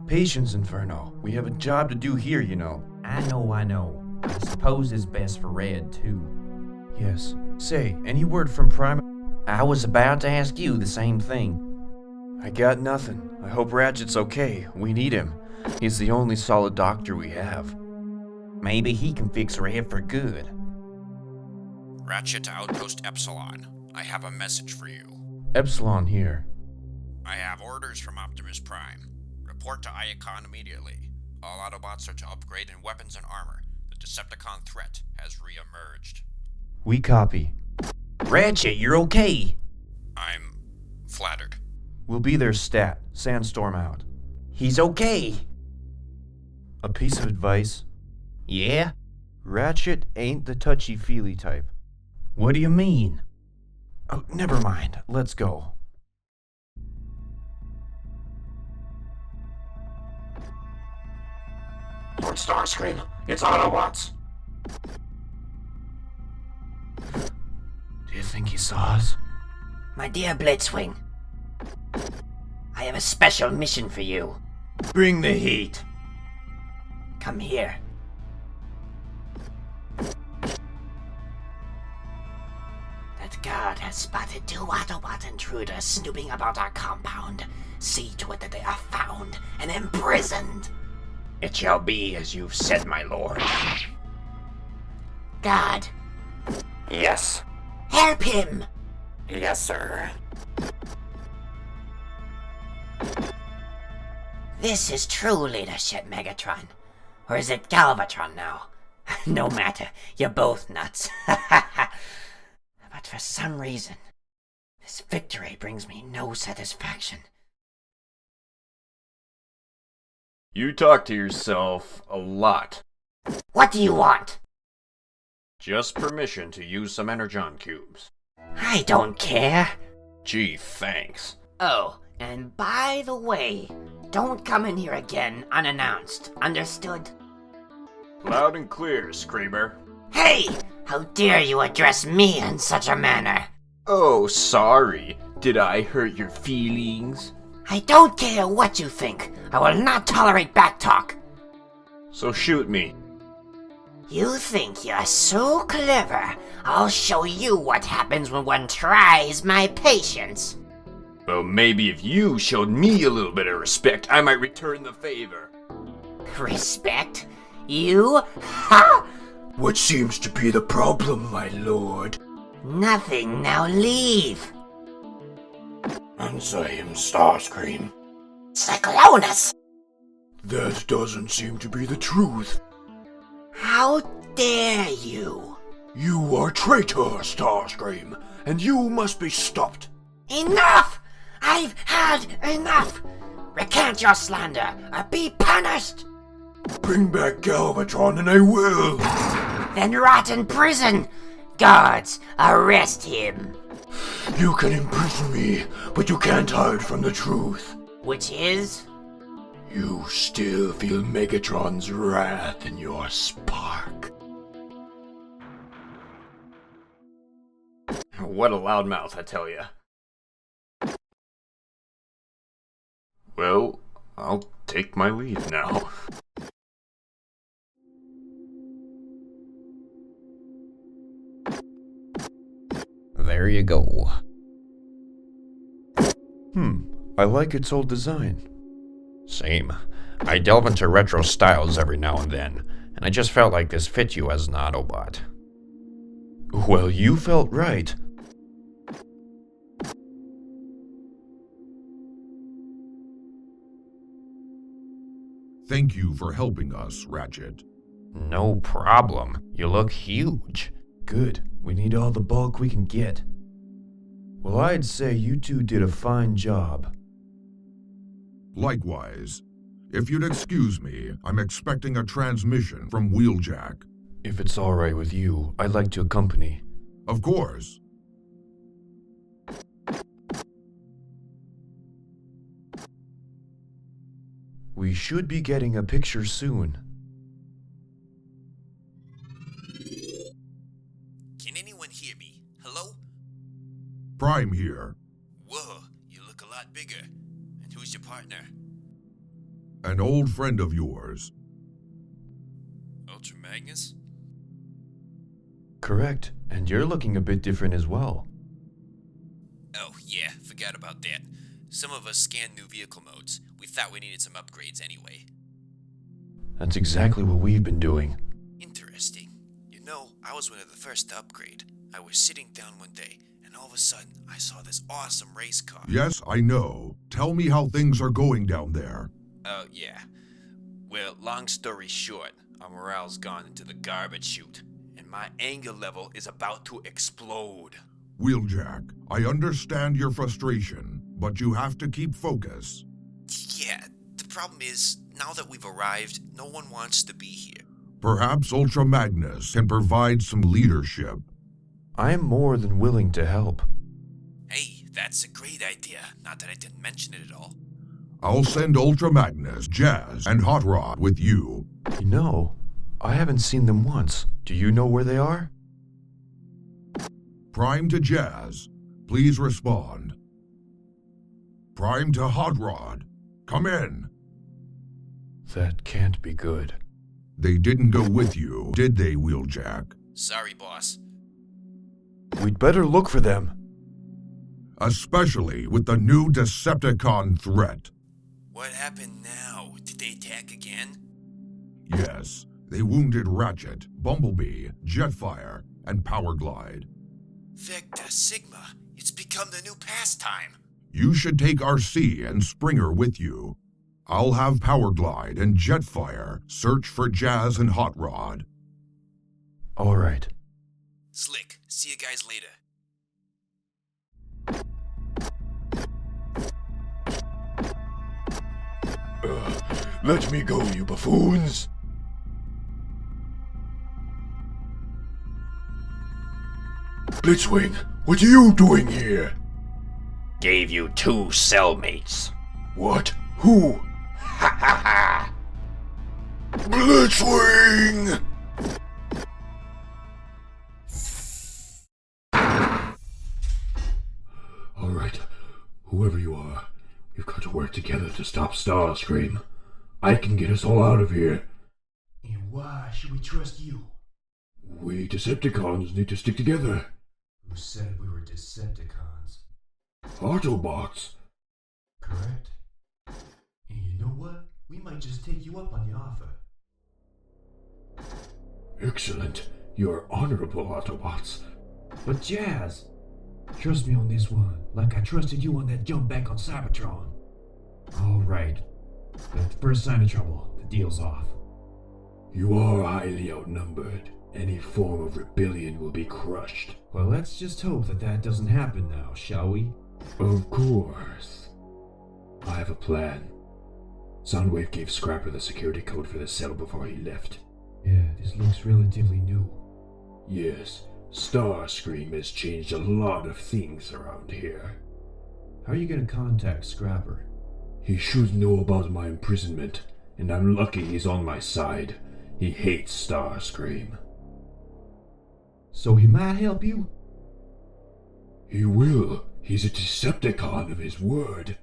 Patience, Inferno. We have a job to do here, you know. I know. I suppose it's best for Red, too. Yes. Say, any word from Prime? I was about to ask you the same thing. I got nothing. I hope Ratchet's okay. We need him. He's the only solid doctor we have. Maybe he can fix Red for good. Ratchet to Outpost Epsilon. I have a message for you. Epsilon here. I have orders from Optimus Prime. Report to Iacon immediately. All Autobots are to upgrade in weapons and armor. The Decepticon threat has re-emerged. We copy. Ratchet, you're okay. I'm flattered. We'll be there stat. Sandstorm out. He's okay. A piece of advice. Yeah? Ratchet ain't the touchy-feely type. What do you mean? Oh, never mind. Let's go. Lord Starscream, it's Autobots! Do you think he saw us? My dear Blitzwing, I have a special mission for you. Bring the heat. Come here. That guard has spotted 2 Autobot intruders snooping about our compound. See to it that they are found and imprisoned. It shall be as you've said, my lord. Guard, Yes. help him! Yes, sir. This is true leadership, Megatron. Or is it Galvatron now? No matter, you're both nuts. But for some reason, this victory brings me no satisfaction. You talk to yourself a lot. What do you want? Just permission to use some energon cubes. I don't care. Gee, thanks. Oh, and by the way, don't come in here again unannounced. Understood? Loud and clear, Screamer. Hey! How dare you address me in such a manner? Oh, sorry. Did I hurt your feelings? I don't care what you think. I will not tolerate backtalk. So shoot me. You think you're so clever. I'll show you what happens when one tries my patience. Well, maybe if you showed me a little bit of respect, I might return the favor. Respect? You? Ha! What seems to be the problem, my lord? Nothing. Now leave. Answer him, Starscream. Cyclonus! That doesn't seem to be the truth. How dare you? You are traitor, Starscream, and you must be stopped. Enough! I've had enough! Recant your slander, or be punished! Bring back Galvatron and I will! Then rot in prison! Guards, arrest him! You can imprison me, but you can't hide from the truth. Which is? You still feel Megatron's wrath in your spark. What a loudmouth, I tell ya. Well, I'll take my leave now. There you go. I like its old design. Same. I delve into retro styles every now and then, and I just felt like this fit you as an Autobot. Well, you felt right. Thank you for helping us, Ratchet. No problem. You look huge. Good. We need all the bulk we can get. Well, I'd say you two did a fine job. Likewise. If you'd excuse me, I'm expecting a transmission from Wheeljack. If it's all right with you, I'd like to accompany. Of course. We should be getting a picture soon. Can anyone hear me? Hello? Prime here. Whoa, you look a lot bigger. And who's your partner? An old friend of yours. Ultra Magnus? Correct, and you're looking a bit different as well. Oh, yeah, forgot about that. Some of us scanned new vehicle modes. We thought we needed some upgrades anyway. That's exactly what we've been doing. Interesting. You know, I was one of the first to upgrade. I was sitting down one day, and all of a sudden, I saw this awesome race car. Yes, I know. Tell me how things are going down there. Oh, yeah. Well, long story short, our morale's gone into the garbage chute, and my anger level is about to explode. Wheeljack, I understand your frustration, but you have to keep focus. Yeah, the problem is, now that we've arrived, no one wants to be here. Perhaps Ultra Magnus can provide some leadership. I'm more than willing to help. Hey, that's a great idea. Not that I didn't mention it at all. I'll send Ultra Magnus, Jazz, and Hot Rod with you. You know, I haven't seen them once. Do you know where they are? Prime to Jazz, please respond. Prime to Hot Rod, come in. That can't be good. They didn't go with you, did they, Wheeljack? Sorry, boss. We'd better look for them. Especially with the new Decepticon threat. What happened now? Did they attack again? Yes, they wounded Ratchet, Bumblebee, Jetfire, and Powerglide. Vecta Sigma, it's become the new pastime. You should take RC and Springer with you. I'll have Powerglide and Jetfire search for Jazz and Hot Rod. All right. Slick, see you guys later. Let me go, you buffoons! Blitzwing, what are you doing here? Gave you 2 cellmates. What? Who? Ha ha ha! Blitzwing! Alright, whoever you are, we've got to work together to stop Starscream. I can get us all out of here. And why should we trust you? We Decepticons need to stick together. Who said we were Decepticons? Autobots? Correct. And you know what? We might just take you up on the offer. Excellent. You're honorable, Autobots. But Jazz, trust me on this one, like I trusted you on that jump back on Cybertron. Alright. But at the first sign of trouble, the deal's off. You are highly outnumbered. Any form of rebellion will be crushed. Well, let's just hope that that doesn't happen now, shall we? Of course. I have a plan. Soundwave gave Scrapper the security code for the cell before he left. Yeah, this looks relatively new. Yes, Starscream has changed a lot of things around here. How are you gonna contact Scrapper? He should know about my imprisonment, and I'm lucky he's on my side. He hates Starscream. So he might help you? He will. He's a Decepticon of his word.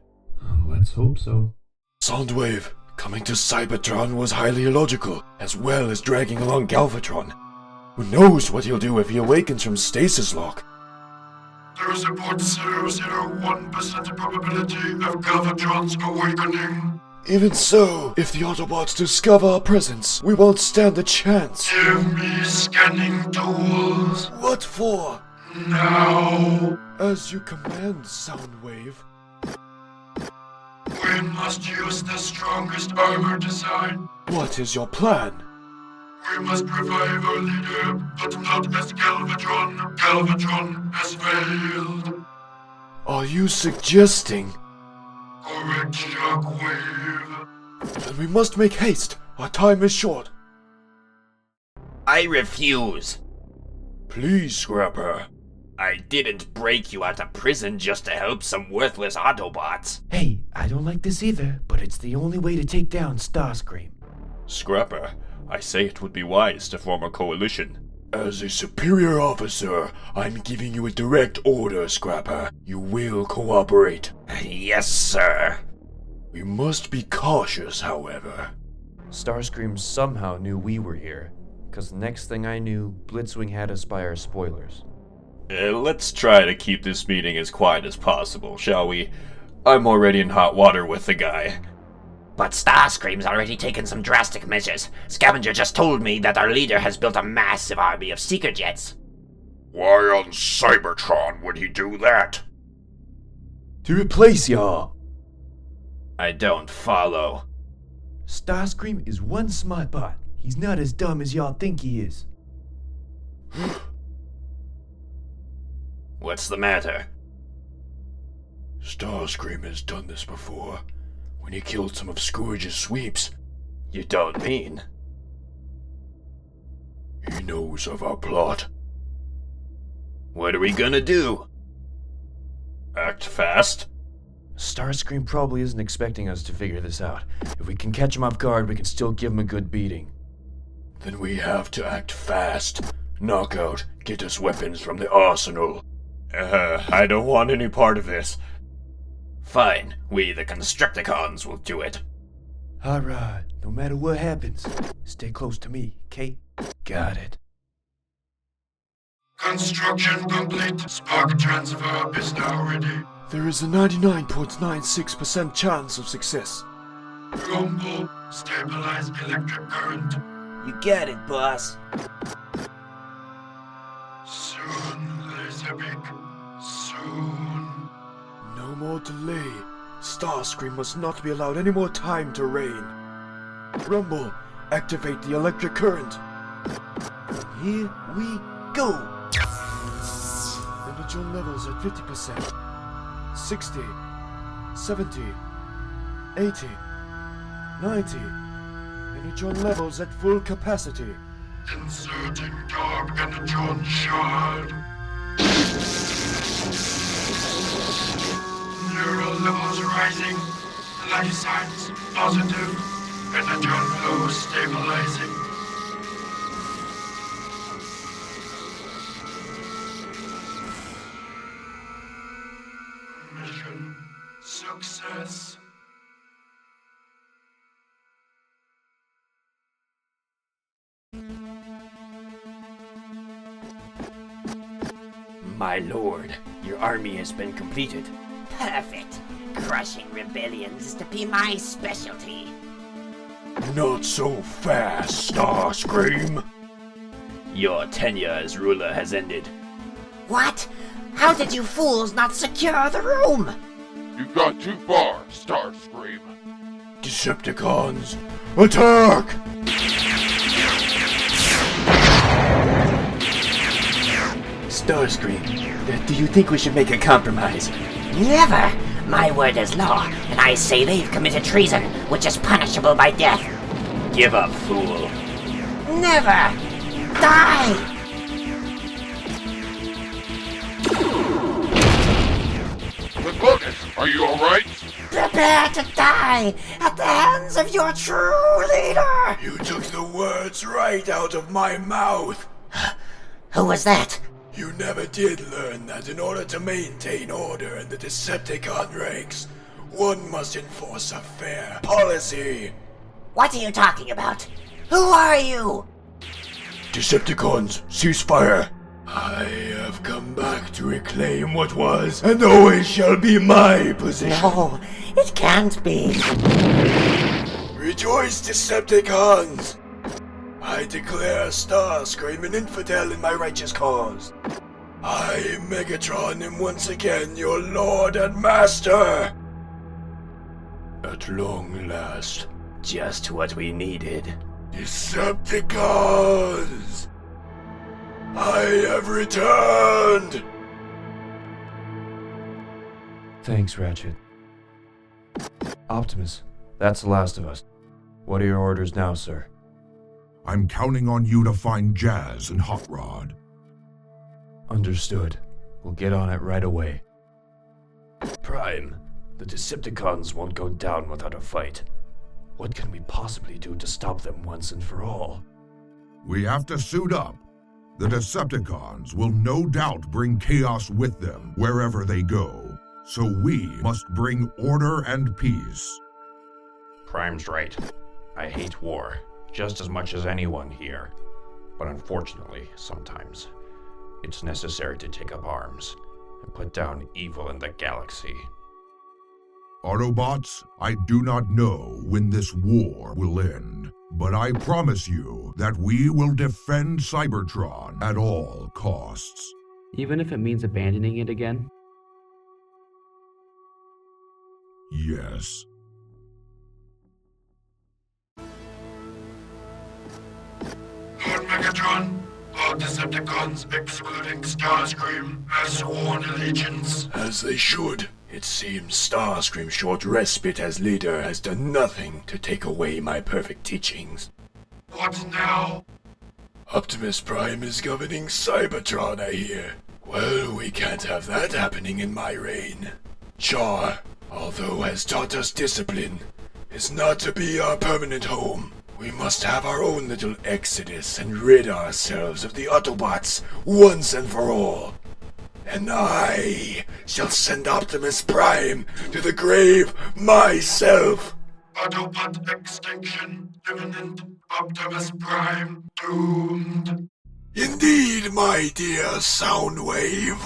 Let's hope so. Soundwave, coming to Cybertron was highly illogical, as well as dragging along Galvatron. Who knows what he'll do if he awakens from stasis lock? There is a 0.001% probability of Galvatron's awakening. Even so, if the Autobots discover our presence, we won't stand a chance. Give me scanning tools. What for? Now. As you command, Soundwave. We must use the strongest armor design. What is your plan? We must revive our leader, but not as Galvatron. Galvatron has failed. Are you suggesting? Correct, Shockwave. Then we must make haste. Our time is short. I refuse. Please, Scrapper. I didn't break you out of prison just to help some worthless Autobots. Hey, I don't like this either, but it's the only way to take down Starscream. Scrapper, I say it would be wise to form a coalition. As a superior officer, I'm giving you a direct order, Scrapper. You will cooperate. Yes, sir. We must be cautious, however. Starscream somehow knew we were here, because the next thing I knew, Blitzwing had us by our spoilers. Let's try to keep this meeting as quiet as possible, shall we? I'm already in hot water with the guy. But Starscream's already taken some drastic measures. Scavenger just told me that our leader has built a massive army of seeker jets. Why on Cybertron would he do that? To replace y'all. I don't follow. Starscream is one smart bot. He's not as dumb as y'all think he is. What's the matter? Starscream has done this before, when he killed some of Scourge's sweeps. You don't mean? He knows of our plot. What are we gonna do? Act fast? Starscream probably isn't expecting us to figure this out. If we can catch him off guard, we can still give him a good beating. Then we have to act fast. Knockout, get us weapons from the arsenal. I don't want any part of this. Fine, we the Constructicons will do it. Alright, no matter what happens, stay close to me, okay? Got it. Construction complete. Spark transfer is now ready. There is a 99.96% chance of success. Rumble, stabilize electric current. You got it, boss. Soon, Laserbeak. Soon. No more delay. Starscream must not be allowed any more time to reign. Rumble, activate the electric current. Here we go. Energy levels at 50%. 60, 70, 80, 90. Energon levels at full capacity. Inserting dark energon shard. Neural levels rising. Life signs positive. Energon flow stabilizing. Mission success. My lord, your army has been completed. Perfect. Crushing rebellions is to be my specialty. Not so fast, Starscream. Your tenure as ruler has ended. What? How did you fools not secure the room? You've gone too far, Starscream. Decepticons, attack! Starscream, do you think we should make a compromise? Never! My word is law, and I say they've committed treason, which is punishable by death. Give up, fool. Never! Die! Cyclonus, are you alright? Prepare to die at the hands of your true leader! You took the words right out of my mouth. Who was that? You never did learn that in order to maintain order in the Decepticon ranks, one must enforce a fair policy. What are you talking about? Who are you? Decepticons, ceasefire. I have come back to reclaim what was and always shall be my position. No, it can't be. Rejoice, Decepticons! I declare Starscream an infidel in my righteous cause. I, Megatron, am once again your lord and master! At long last. Just what we needed. Decepticons! I have returned! Thanks, Ratchet. Optimus, that's the last of us. What are your orders now, sir? I'm counting on you to find Jazz and Hot Rod. Understood. We'll get on it right away. Prime, the Decepticons won't go down without a fight. What can we possibly do to stop them once and for all? We have to suit up. The Decepticons will no doubt bring chaos with them wherever they go. So we must bring order and peace. Prime's right. I hate war, just as much as anyone here. But unfortunately, sometimes, it's necessary to take up arms and put down evil in the galaxy. Autobots, I do not know when this war will end, but I promise you that we will defend Cybertron at all costs. Even if it means abandoning it again? Yes. Lord Megatron, all Decepticons excluding Starscream have sworn allegiance. As they should. It seems Starscream's short respite as leader has done nothing to take away my perfect teachings. What now? Optimus Prime is governing Cybertron, I hear. Well, we can't have that happening in my reign. Char, although has taught us discipline, is not to be our permanent home. We must have our own little exodus and rid ourselves of the Autobots once and for all. And I shall send Optimus Prime to the grave myself. Autobot extinction imminent. Optimus Prime doomed. Indeed, my dear Soundwave.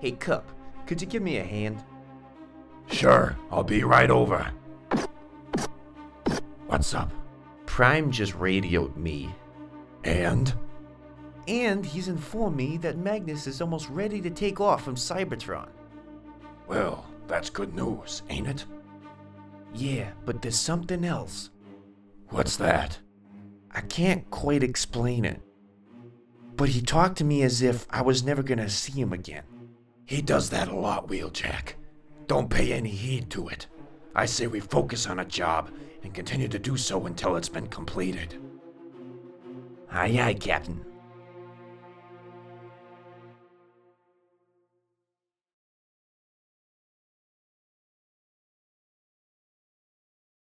Hey, Cup, could you give me a hand? Sure, I'll be right over. What's up? Prime just radioed me. And? And he's informed me that Magnus is almost ready to take off from Cybertron. Well, that's good news, ain't it? Yeah, but there's something else. What's that? I can't quite explain it. But he talked to me as if I was never gonna see him again. He does that a lot, Wheeljack. Don't pay any heed to it. I say we focus on a job and continue to do so until it's been completed. Aye, aye, Captain.